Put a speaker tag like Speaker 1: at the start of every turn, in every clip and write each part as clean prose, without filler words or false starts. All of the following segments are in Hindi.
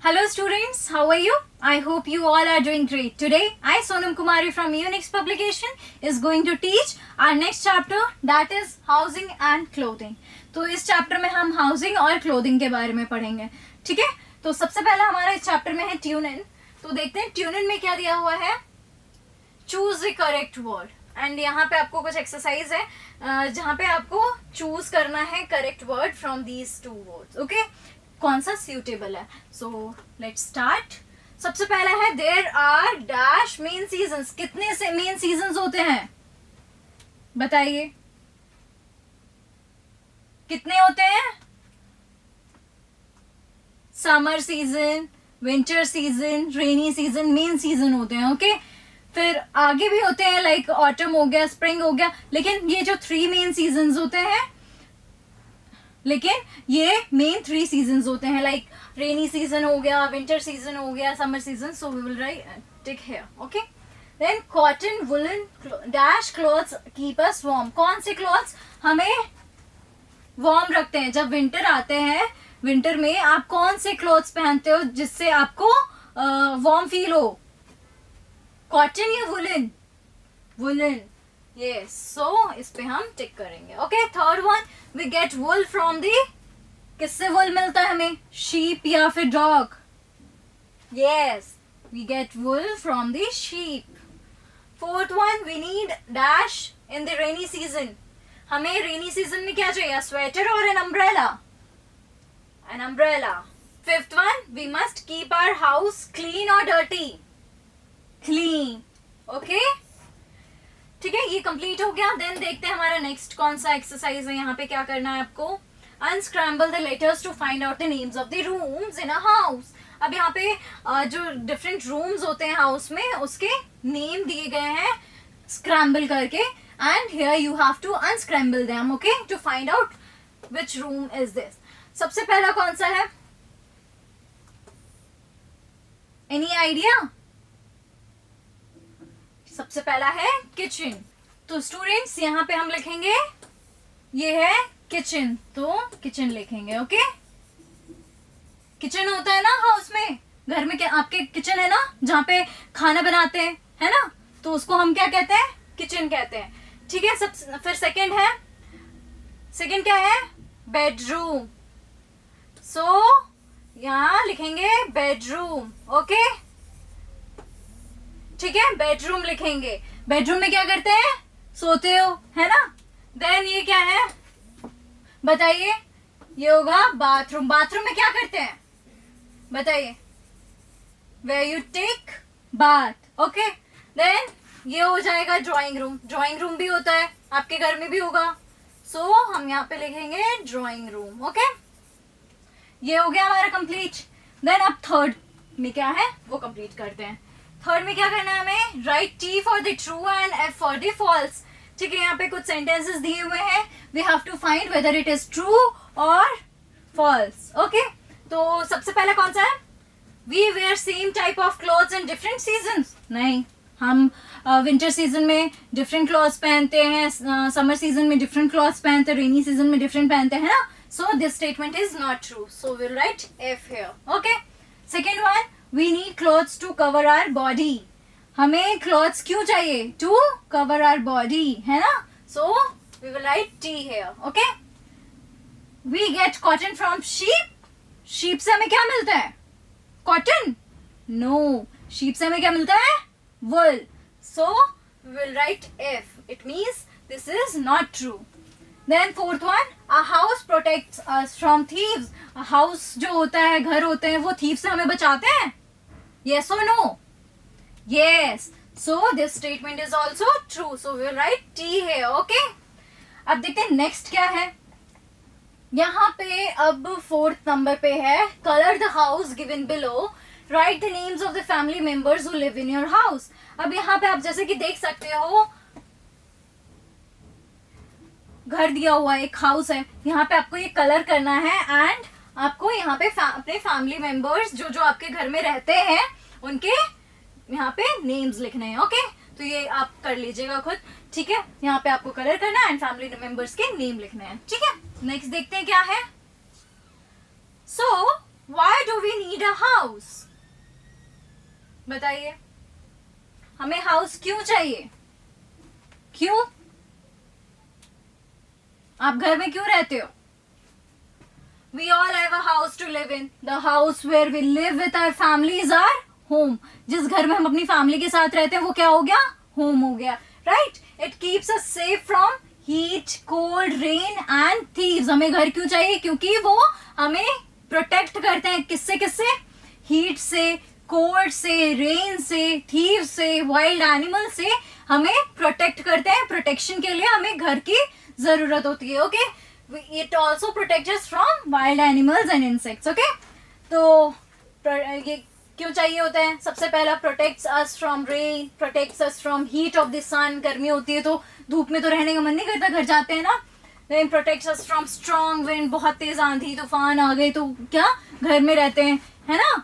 Speaker 1: Hello students, how are you? I hope you all are doing great. Today, I Sonam Kumari from Unix Publication is going to teach our next chapter, that is housing and clothing. तो इस चैप्टर में हम हाउसिंग और क्लोथिंग के बारे में पढ़ेंगे, ठीक है? तो सबसे पहला हमारा इस चैप्टर में है ट्यून इन. तो देखते हैं ट्यून इन में क्या दिया हुआ है. Choose the correct word. And यहाँ पे आपको कुछ एक्सरसाइज है जहाँ पे आपको चूज करना है correct word from these two words. Okay, कौन सा सूटेबल है. So let's start. सबसे पहला है there are dash main seasons. कितने से मेन सीजन्स होते हैं बताइए, कितने होते हैं? Summer season, winter season, rainy season main season होते हैं. ओके, फिर आगे भी होते हैं लाइक ऑटम हो गया, स्प्रिंग हो गया, लेकिन ये जो 3 मेन सीजन्स होते हैं, लेकिन ये मेन 3 सीजन्स होते हैं लाइक रेनी सीजन हो गया, विंटर सीजन हो गया, summer season. So we will write tick here. Okay, then cotton, woollen, dash clothes keep us warm. कौन से क्लॉथ्स हमें वार्म रखते हैं? जब विंटर आते हैं, विंटर में आप कौन से क्लॉथ्स पहनते हो जिससे आपको वार्म फील हो? कॉटन या वुलन? वुलन. यस, सो इस पे हम टिक करेंगे. Okay, third one, we get wool from the. किससे वुल मिलता है हमें? शीप या फिर dog? Yes, we get wool from the sheep. Fourth one, we need dash in the rainy season. हमें रेनी सीजन में क्या चाहिए? स्वेटर और an umbrella. An umbrella. Fifth one, we must keep our house clean और डर्टी? क्लीन. ओके, ठीक है, ये कंप्लीट हो गया. देन देखते हैं हमारा नेक्स्ट कौन सा एक्सरसाइज है. यहाँ पे क्या करना है आपको? Unscramble the letters to find out the names of the rooms in a house. अब यहाँ पे जो डिफरेंट रूम्स होते हैं हाउस में, उसके नेम दिए गए हैं स्क्रैम्बल करके, and here you have to unscramble them, okay, to find out which room is this. सबसे पहला कौन सा है? Any idea? सबसे पहला है किचन. तो स्टूडेंट्स यहाँ पे हम लिखेंगे, ये है किचन, तो किचन लिखेंगे. ओके, किचन होता है ना हाउस में, घर में. क्या आपके किचन है ना जहाँ पे खाना बनाते हैं, है ना? तो उसको हम क्या कहते हैं? किचन कहते हैं. ठीक है. सब फिर सेकंड है, सेकंड क्या है? बेडरूम. सो यहाँ लिखेंगे बेडरूम. ओके, ठीक है, बेडरूम लिखेंगे. बेडरूम में क्या करते हैं? सोते हो, है ना? देन ये क्या है बताइए? ये होगा बाथरूम. बाथरूम में क्या करते हैं बताइए? Where you take bath. Okay, then ये हो जाएगा ड्राइंग रूम. ड्राइंग रूम भी होता है, आपके घर में भी होगा. सो हम यहाँ पे लिखेंगे ड्राइंग रूम. ओके, ये हो गया हमारा कंप्लीट. देन अब थर्ड में क्या है वो कंप्लीट करते हैं. थर्ड में क्या करना है हमें? Write T for the true and F for the false. ठीक है, यहाँ पे कुछ सेंटेंसेस दिए हुए हैं. We have to find whether it is true और फॉल्स. ओके, तो सबसे पहला कौन सा है? We wear same type of clothes in different seasons. नहीं, हम विंटर सीजन में डिफरेंट क्लॉथ्स पहनते हैं, समर सीजन में डिफरेंट क्लॉथ्स पहनते हैं, रेनी सीजन में डिफरेंट पहनते हैं ना. So this statement is not true. So will right F here. Okay, second one, we need clothes to cover our body. हमें clothes क्यों चाहिए? To cover our body, है ना? So we will write T here. Okay? We get cotton from sheep. Sheep से हमें क्या मिलता है? Cotton? No. Sheep से हमें क्या मिलता है? Wool. So we will write F. It means this is not true. Then fourth one, a house protects us from thieves. A house जो होता है, घर होते हैं, वो thieves से हमें बचाते हैं? Yes or no? Yes. So this statement is also true. So we will write T here. Okay? अब देखते हैं नेक्स्ट क्या है. यहाँ पे अब 4th नंबर पे है, color the house given below. Write the names of the family members who live in your house. अब यहाँ पे आप जैसे कि देख सकते हो, घर दिया हुआ एक हाउस है. यहाँ पे आपको ये कलर करना है एंड आपको यहाँ पे अपने फैमिली मेंबर्स जो जो आपके घर में रहते हैं उनके यहाँ पे नेम्स लिखने हैं. ओके, तो ये आप कर लीजिएगा खुद. ठीक है, यहाँ पे आपको कलर करना है एंड फैमिली मेंबर्स के नेम लिखने हैं. ठीक है, नेक्स्ट देखते हैं क्या है. सो why do we need need a house? बताइए, हमें हाउस क्यों चाहिए? क्यों? आप घर में क्यों रहते हो? We all have a house to live in. The house where we live with our family is our home. जिस घर में हम अपनी फैमिली के साथ रहते हैं वो क्या हो गया? होम हो गया, right? It keeps us safe from heat, cold, rain and thieves. हमें घर क्यों चाहिए? क्योंकि वो हमें प्रोटेक्ट करते हैं किससे किससे? हीट से, कोल्ड से, रेन से, थीव से, वाइल्ड एनिमल से हमें प्रोटेक्ट करते हैं. प्रोटेक्शन के लिए हमें घर की जरूरत होती है. Okay, it also protect us from wild animals and insects. Okay, तो ये क्यों चाहिए होता है? सबसे पहला, protects us from rain, protects us from heat of the sun. गर्मी होती है तो धूप में तो रहने का मन नहीं करता, घर जाते हैं ना. Then protects us from strong wind, बहुत तेज आंधी तूफान आ गए तो क्या घर में रहते हैं, है ना.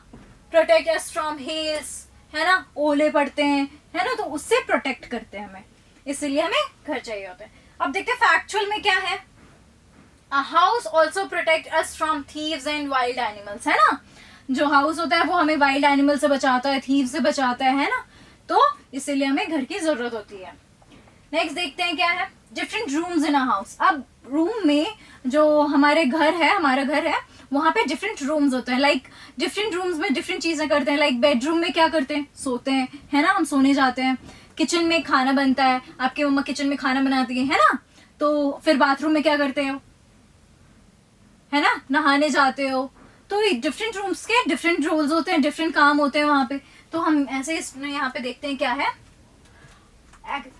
Speaker 1: प्रोटेक्ट अस फ्रॉम हेल्स, है ना, ओले पड़ते हैं, है ना, तो उससे प्रोटेक्ट करते हैं हमें, इसलिए हमें घर चाहिए होता है. अब देखते हैं फैक्चुअल में क्या है. A house also protect us from thieves and wild animals, है ना. जो हाउस होता है वो हमें वाइल्ड एनिमल से बचाता है, थीव से बचाता है ना. तो इसीलिए हमें घर की जरूरत होती है. नेक्स्ट देखते हैं क्या है. Different rooms in a house. अब रूम में जो हमारा घर है वहाँ पे डिफरेंट रूम्स होते हैं. लाइक डिफरेंट रूम्स में डिफरेंट चीजें करते हैं. लाइक बेडरूम में क्या करते हैं? सोते हैं, है ना, हम सोने जाते हैं. किचन में खाना बनता है, आपकी मम्मा किचन में खाना बनाती है ना. तो फिर बाथरूम में क्या करते हो, है ना, नहाने जाते हो. तो डिफरेंट रूम्स के डिफरेंट रोल्स होते हैं, डिफरेंट काम होते हैं वहां पे. तो हम ऐसे यहाँ पे देखते हैं क्या है.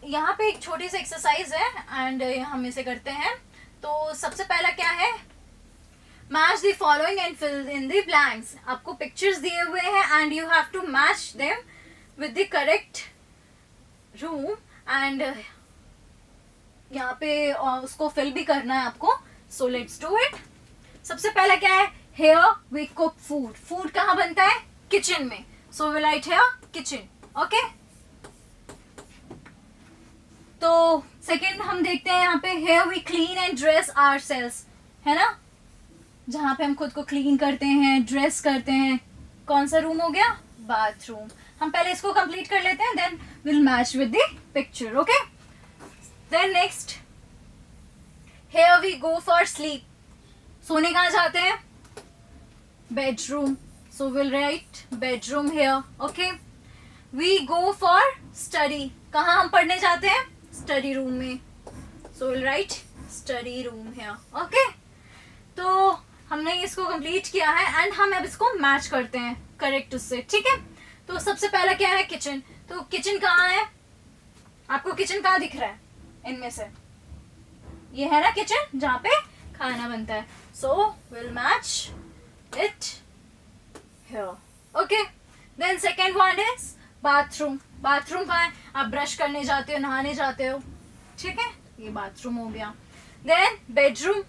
Speaker 1: यहाँ पे एक छोटी सी एक्सरसाइज है एंड हम इसे करते हैं. तो सबसे पहला क्या है, match the following and fill in the blanks. आपको पिक्चर्स दिए हुए हैं and you have to match them with the correct room and यहाँ पे उसको फिल भी करना है आपको. So let's do it. सबसे पहला क्या है, here we cook food. Food कहाँ बनता है? किचन में. So we write here kitchen. Okay, तो सेकेंड हम देखते हैं यहाँ पे, here we clean and dress ourselves, है ना, जहाँ पे हम खुद को क्लीन करते हैं, ड्रेस करते हैं. कौन सा रूम हो गया? बाथरूम. हम पहले इसको कंप्लीट कर लेते हैं, then will match with the picture. Okay, then next, here we go for sleep. सोने कहाँ जाते हैं? Bedroom. So will write bedroom here. Okay, we go for study. कहाँ हम पढ़ने जाते हैं? स्टडी रूम में. So will write study room here. Okay, तो हमने इसको कंप्लीट किया है एंड हम अब इसको मैच करते हैं करेक्ट उससे. ठीक है, तो सबसे पहला क्या है? किचन. तो किचन कहाँ है? आपको किचन कहाँ दिख रहा है इनमें से? ये है ना किचन, जहाँ पे खाना बनता है. So will match it here. Okay, then second one is bathroom. Bathroom कहाँ है? आप ब्रश करने जाते हो, नहाने जाते हो. ठीक है, ये बाथरूम हो गया. Then bedroom.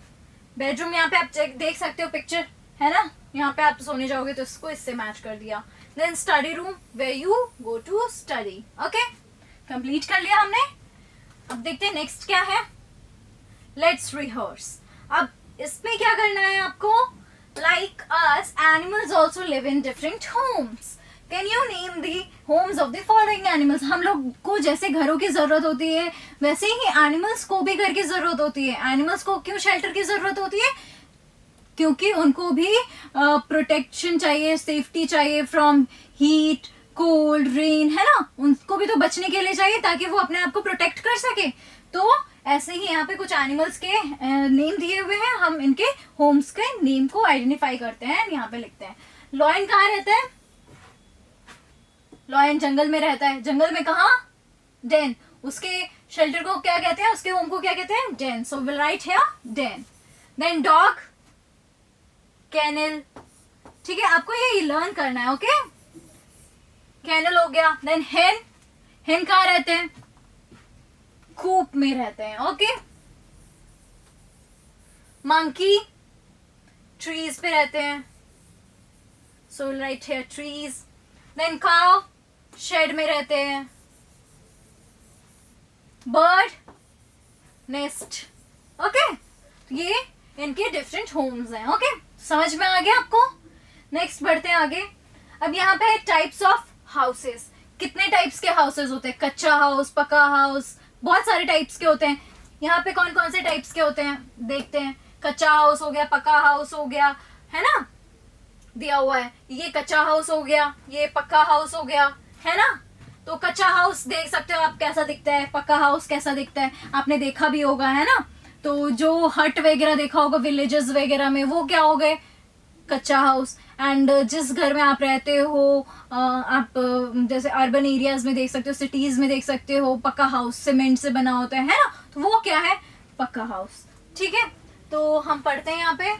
Speaker 1: बेडरूम यहाँ पे आप देख सकते हो पिक्चर, है ना, यहाँ पे आप सोने जाओगे तो इसको इससे मैच कर दिया. Then study room, where you go to study. Okay, complete कर लिया हमने. अब देखते हैं नेक्स्ट क्या है. Let's rehearse. अब इसमें क्या करना है आपको? Like us, animals also live in different homes. Can you name the homes of the following animals. हम लोग को जैसे घरों की जरूरत होती है वैसे ही एनिमल्स को भी घर की जरूरत होती है. एनिमल्स को क्यों शेल्टर की जरूरत होती है? क्योंकि उनको भी प्रोटेक्शन चाहिए, सेफ्टी चाहिए फ्रॉम हीट, कोल्ड, रेन, है ना. उनको भी तो बचने के लिए चाहिए ताकि वो अपने आप को प्रोटेक्ट कर सके. तो ऐसे ही यहाँ पे कुछ एनिमल्स के नेम दिए हुए हैं. हम इनके होम्स के नेम को आइडेंटिफाई करते हैं, यहाँ पे लिखते हैं. लॉयन कहाँ रहता है? लॉयन जंगल में रहता है. जंगल में कहाँ? डेन. उसके शेल्टर को क्या कहते हैं? उसके होम को क्या कहते हैं? Den. So will write here den. Then dog, kennel. ठीक है, आपको ये लर्न करना है. ओके, कैनल हो गया. देन हेन. हेन कहाँ रहते हैं? कूप में रहते हैं. ओके, मंकी ट्रीज पे रहते हैं. So will write here trees. Then cow, shed में रहते हैं. Bird, nest. ओके, ये इनके डिफरेंट होम्स हैं. ओके, समझ में आ गया आपको? नेक्स्ट बढ़ते हैं आगे। अब यहाँ पे टाइप्स ऑफ हाउसेस। कितने टाइप्स के हाउसेस होते हैं? कच्चा हाउस, पक्का हाउस, बहुत सारे टाइप्स के होते हैं। यहाँ पे कौन कौन से टाइप्स के होते हैं देखते हैं। कच्चा हाउस हो गया, पक्का हाउस हो गया, है ना, दिया हुआ है। ये कच्चा हाउस हो गया, ये पक्का हाउस हो गया, है ना। तो कच्चा हाउस देख सकते हो आप कैसा दिखता है, पक्का हाउस कैसा दिखता है, आपने देखा भी होगा, है ना। तो जो हट वगैरह देखा होगा विलेजेस वगैरह में, वो क्या हो गए? कच्चा हाउस। एंड जिस घर में आप रहते हो, आप जैसे अर्बन एरियाज में देख सकते हो, सिटीज में देख सकते हो, पक्का हाउस सीमेंट से बना होता है ना, तो वो क्या है? पक्का हाउस। ठीक है, तो हम पढ़ते हैं यहाँ पे।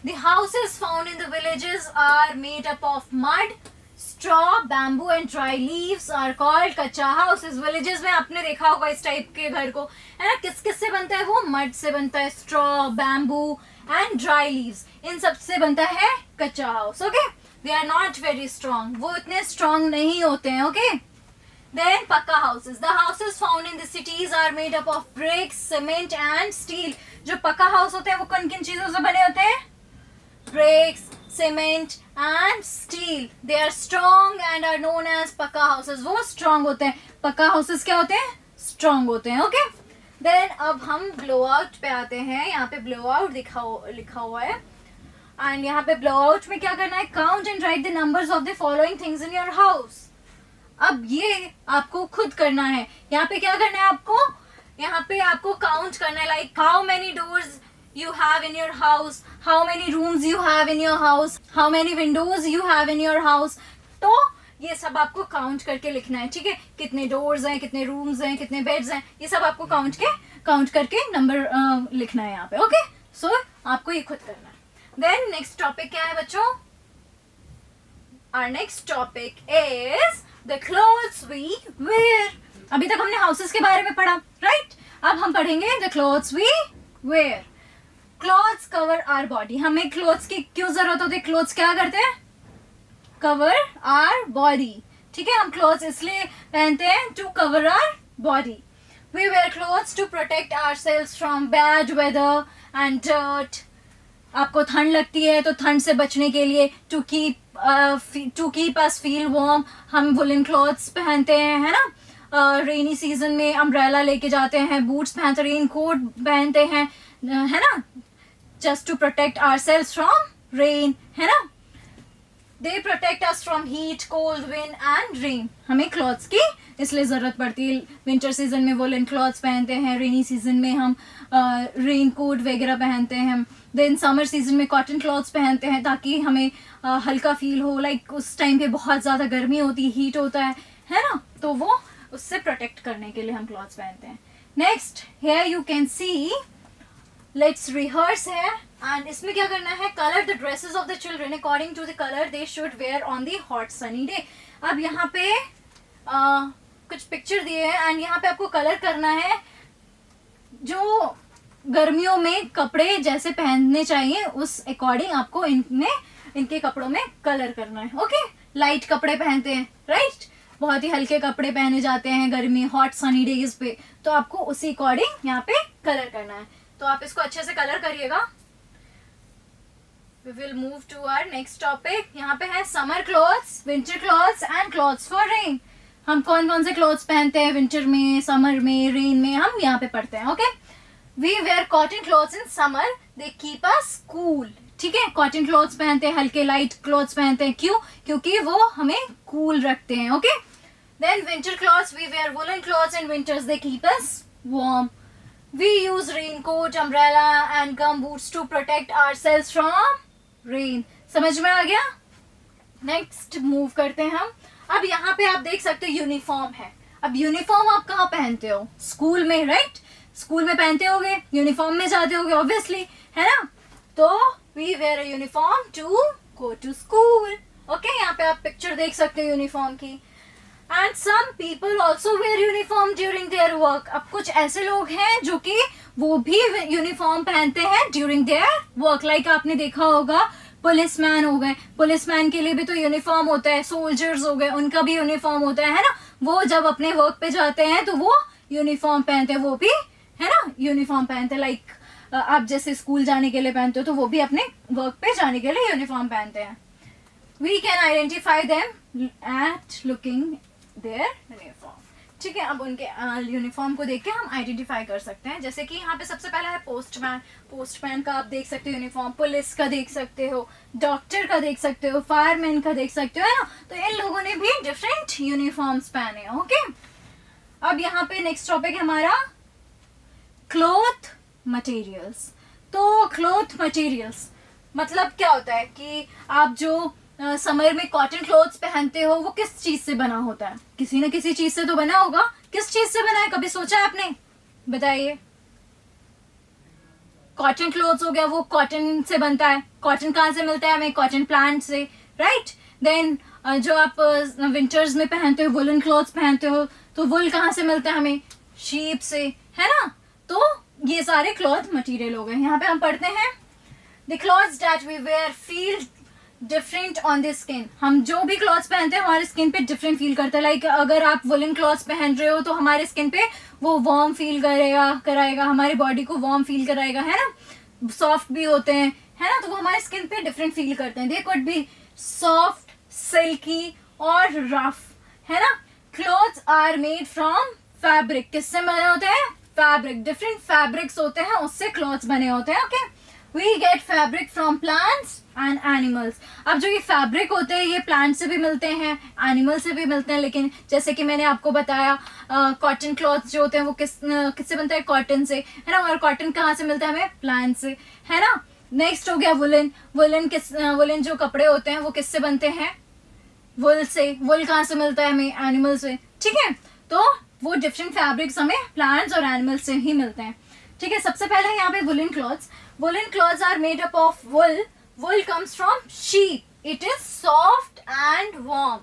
Speaker 1: The houses found in the villages are made up of mud, straw, bamboo and dry leaves are called कच्चा houses. villages में आपने देखा होगा इस टाइप के घर को, है ना। किस किस से बनता है वो? मड से बनता है, straw, bamboo and dry leaves, इन सब से बनता है कच्चा house. Okay, they are not very strong, वो इतने strong नहीं होते हैं। ओके, then पक्का houses. The houses found in the cities are made up of bricks, cement and steel. जो पक्का हाउस होते हैं वो किन किन चीजों से बने होते हैं? Bricks, cement and steel. They are strong and are known as पक्का houses. वो strong होते हैं। पक्का houses क्या होते हैं? Strong होते हैं। Okay? Then अब हम blowout पे आते हैं। यहाँ पे blowout लिखा हुआ है। And यहाँ पे blowout में क्या करना है? Count and write the numbers of the following things in your house. अब ये आपको खुद करना है। यहाँ पे क्या करना है आपको? यहाँ पे आपको काउंट करना है, like how many doors you have in your house, how many rooms you have in your house, how many windows you have in your house. तो ये सब आपको काउंट करके लिखना है। ठीक है, कितने डोर्स हैं, कितने रूम्स हैं, कितने बेड्स हैं, ये सब आपको काउंट करके नंबर लिखना है यहाँ पे। ओके, सो आपको ये खुद करना है। देन नेक्स्ट टॉपिक क्या है बच्चों? Our next topic is the clothes we wear. अभी तक हमने हाउसेस के बारे में पढ़ा, राइट? अब हम पढ़ेंगे the clothes we wear. Clothes cover our body. हमें clothes की क्यों जरूरत होती है? Clothes क्या करते हैं? Cover our body. ठीक है, हम clothes इसलिए पहनते हैं to cover our body. We wear clothes to protect ourselves from bad weather and dirt. आपको ठंड लगती है तो ठंड से बचने के लिए to keep us feel warm हम woolen clothes पहनते हैं, है ना। रेनी सीजन में अम्ब्रेला लेके जाते हैं, बूट्स पहनते, रेन कोट पहनते हैं, है ना, just to protect ourselves from rain, है ना। They protect us from heat, cold, wind and rain. हमें क्लॉथ्स की इसलिए ज़रूरत पड़ती है। विंटर सीजन में वुलन क्लॉथ्स पहनते हैं, रेनी सीजन में हम रेन कोट वगैरह पहनते हैं, देन समर सीजन में कॉटन क्लॉथ्स पहनते हैं ताकि हमें हल्का फील हो, लाइक उस टाइम पे बहुत ज़्यादा गर्मी होती है, हीट होता है ना, तो वो उससे प्रोटेक्ट करने के लिए हम क्लॉथ्स पहनते हैं। Next here you can see, let's rehearse है। एंड इसमें क्या करना है? Colour the dresses of the children according to the colour they should wear on the hot sunny day. अब यहाँ पे कुछ पिक्चर दिए हैं एंड यहाँ पे आपको कलर करना है जो गर्मियों में कपड़े जैसे पहनने चाहिए उस अकॉर्डिंग आपको इनके कपड़ों में कलर करना है। ओके, लाइट कपड़े पहनते हैं, राइट, बहुत ही हल्के कपड़े पहने जाते हैं गर्मी हॉट सनी डेज पे, तो आपको उसी अकॉर्डिंग यहाँ पे कलर करना है। तो आप इसको अच्छे से कलर करिएगा। We will move to our next topic. यहाँ पे है summer clothes, winter clothes and clothes for rain. हम कौन कौन से क्लॉथ्स पहनते हैं विंटर में, समर में, रेन में, हम यहाँ पे पढ़ते हैं। Okay, we wear cotton clothes in summer, they keep us cool. ठीक है, कॉटन क्लॉथ्स पहनते हैं, हल्के लाइट क्लॉथ्स पहनते हैं, क्यों? क्योंकि वो हमें कूल रखते हैं। Okay, then winter clothes, we wear woollen clothes in winters, they keep us warm. We use raincoat, umbrella and gum boots to protect ourselves from rain. समझ में आ गया? नेक्स्ट मूव करते हैं हम। अब यहाँ पे आप देख सकते हो यूनिफॉर्म है। अब यूनिफॉर्म आप कहाँ पहनते हो? स्कूल में, राइट? स्कूल में पहनते होगे, यूनिफॉर्म में जाते होगे ऑब्वियसली, है ना। तो we wear a uniform to go to school. Okay, यहाँ पे आप पिक्चर देख सकते हो यूनिफॉर्म की। And some people also wear uniform during their work. अब कुछ ऐसे लोग हैं जो कि वो भी यूनिफॉर्म पहनते हैं during their work. Like आपने देखा होगा पुलिसमैन हो गए, पुलिसमैन के लिए भी तो यूनिफॉर्म होता है, सोल्जर्स हो गए उनका भी यूनिफॉर्म होता है ना। वो जब अपने वर्क पे जाते हैं तो वो यूनिफॉर्म पहनते हैं, वो भी, है ना, यूनिफॉर्म पहनते हैं। लाइक आप जैसे स्कूल जाने के लिए पहनते हो तो वो भी अपने वर्क पे जाने के लिए यूनिफॉर्म पहनते हैं। We can identify them at looking their uniform. ठीक है, अब उनके यूनिफॉर्म को देख के हम आइडेंटिफाई कर सकते हैं. जैसे कि यहाँ पे सबसे पहला है पोस्टमैन. पोस्टमैन का आप देख सकते हो यूनिफॉर्म, पुलिस का देख सकते हो, डॉक्टर का देख सकते हो, फायरमैन का देख सकते हो, है ना. तो इन लोगों ने भी डिफरेंट यूनिफॉर्म्स पहने. ओके, अब यहाँ पे नेक्स्ट टॉपिक है हमारा क्लॉथ मटेरियल्स. तो क्लॉथ मटेरियल्स मतलब क्या होता है कि आप जो समर में कॉटन क्लोथ्स पहनते हो वो किस चीज से बना होता है? किसी न किसी चीज से तो बना होगा. किस चीज से बना है, कभी सोचा है आपने? बताइए. कॉटन क्लोथ्स हो गया, वो कॉटन से बनता है. कॉटन कहाँ से मिलता है हमें? कॉटन प्लांट से, राइट. देन जो आप विंटर्स में पहनते हो, वुलन क्लोथ्स पहनते हो, तो वुल कहाँ से मिलता है हमें? शीप से, है ना. तो ये सारे क्लॉथ मटेरियल हो गए. यहाँ पे हम पढ़ते हैं the clothes that we wear feel different on the skin. हम जो भी क्लॉथ्स पहनते हैं हमारे स्किन पे डिफरेंट फील करता है. लाइक अगर आप वुलन क्लॉथ्स पहन रहे हो तो हमारे स्किन पे वो वार्म फील कराएगा, हमारी बॉडी को वार्म फील कराएगा, है ना. सॉफ्ट भी होते हैं, है ना. तो वो हमारे स्किन पे डिफरेंट फील करते हैं. They could be soft, silkie और रफ, है ना. Clothes are made from fabric. किससे बने होते हैं? फैब्रिक. डिफरेंट फैब्रिक्स होते हैं, उससे क्लॉथ्स बने होते हैं. Okay, we get fabric from plants and animals. अब जो ये फैब्रिक होते हैं ये प्लांट से भी मिलते हैं, एनिमल से भी मिलते हैं. लेकिन जैसे कि मैंने आपको बताया कॉटन क्लॉथ जो होते हैं वो किससे बनता है? कॉटन से, है ना. और कॉटन कहाँ से मिलता है हमें? प्लांट से, है ना. नेक्स्ट हो गया वुलन. वुलन जो कपड़े होते हैं वो किससे बनते हैं? वुल से. वुल कहाँ से मिलता है हमें? एनिमल से. ठीक है, तो वो डिफरेंट फैब्रिक्स हमें प्लांट्स और एनिमल्स से ही मिलते हैं. ठीक है, सबसे पहले यहाँ पे woollen clothes. Woollen clothes are made up of wool. Wool comes from sheep. It is soft and warm.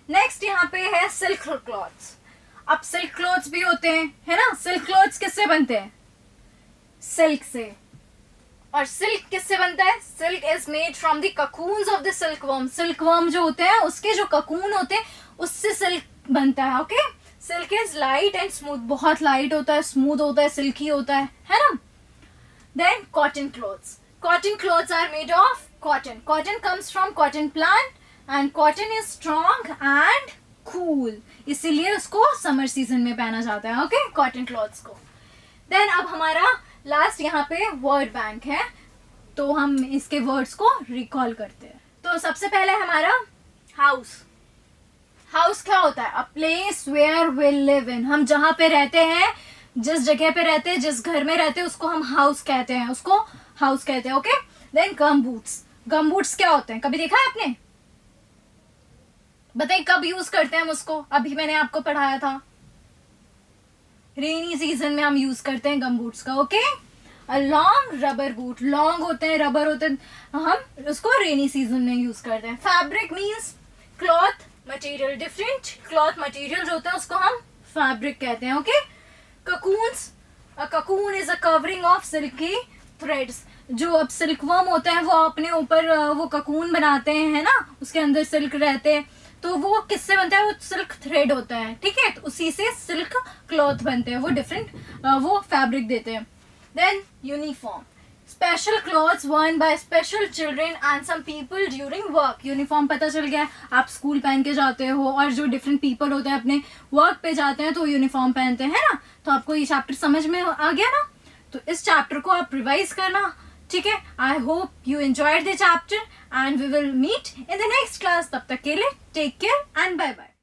Speaker 1: Next यहाँ पे है silk cloths. अब silk cloths भी होते हैं, है ना. silk cloths किससे बनते हैं? silk से. और silk किससे बनता है? silk is made from the cocoons of the silkworm. silkworm जो होते हैं उसके जो cocoon होते हैं उससे silk बनता है. Okay, silk is light and smooth. बहुत light होता है, smooth होता है, silky होता है ना. Then cotton clothes. Cotton clothes are made of cotton. Cotton comes from cotton plant and cotton is strong and cool. इसीलिए उसको समर सीजन में पहना जाता है. ओके, कॉटन क्लॉथ्स को. देन अब हमारा लास्ट यहाँ पे वर्ड बैंक है, तो हम इसके वर्ड्स को रिकॉल करते हैं. तो सबसे पहले हमारा हाउस. हाउस क्या होता है? A place where we live in. हम जहाँ पे रहते हैं, जिस जगह पे रहते हैं, जिस घर में रहते हैं उसको हम हाउस कहते हैं. उसको हाउस कहते हैं. ओके, देन गम बूट्स. गम बूट्स क्या होते हैं? कभी देखा है आपने? बताइए कब यूज करते हैं हम उसको? अभी मैंने आपको पढ़ाया था, रेनी सीजन में हम यूज करते हैं गम बूट्स का. Okay, long rubber boot. Long होते हैं, रबर होते हैं, हम उसको रेनी सीजन में यूज करते हैं. Fabric means cloth material. Different cloth material जो होते हैं उसको हम फैब्रिक कहते हैं. Okay, cocoons. A cocoon is a covering of silky threads. जो अब सिल्कवर्म होते हैं वो अपने ऊपर वो ककून बनाते हैं, है ना. उसके अंदर सिल्क रहते हैं, तो वो किससे बनता है? वो सिल्क थ्रेड होता है. ठीक है, तो उसी से सिल्क क्लॉथ बनते हैं. वो डिफरेंट वो फैब्रिक देते हैं. Then uniform. Special clothes worn by special children and some people during work. Uniform पता चल गया, आप स्कूल पहन के जाते हो, और जो डिफरेंट पीपल होते हैं अपने वर्क पे जाते हैं तो यूनिफॉर्म पहनते हैं, है ना. तो आपको ये चैप्टर समझ में आ गया ना. तो इस चैप्टर को आप रिवाइज करना. ठीक है, I hope you enjoyed the chapter and we will meet in the next class. तब तक के लिए टेक केयर.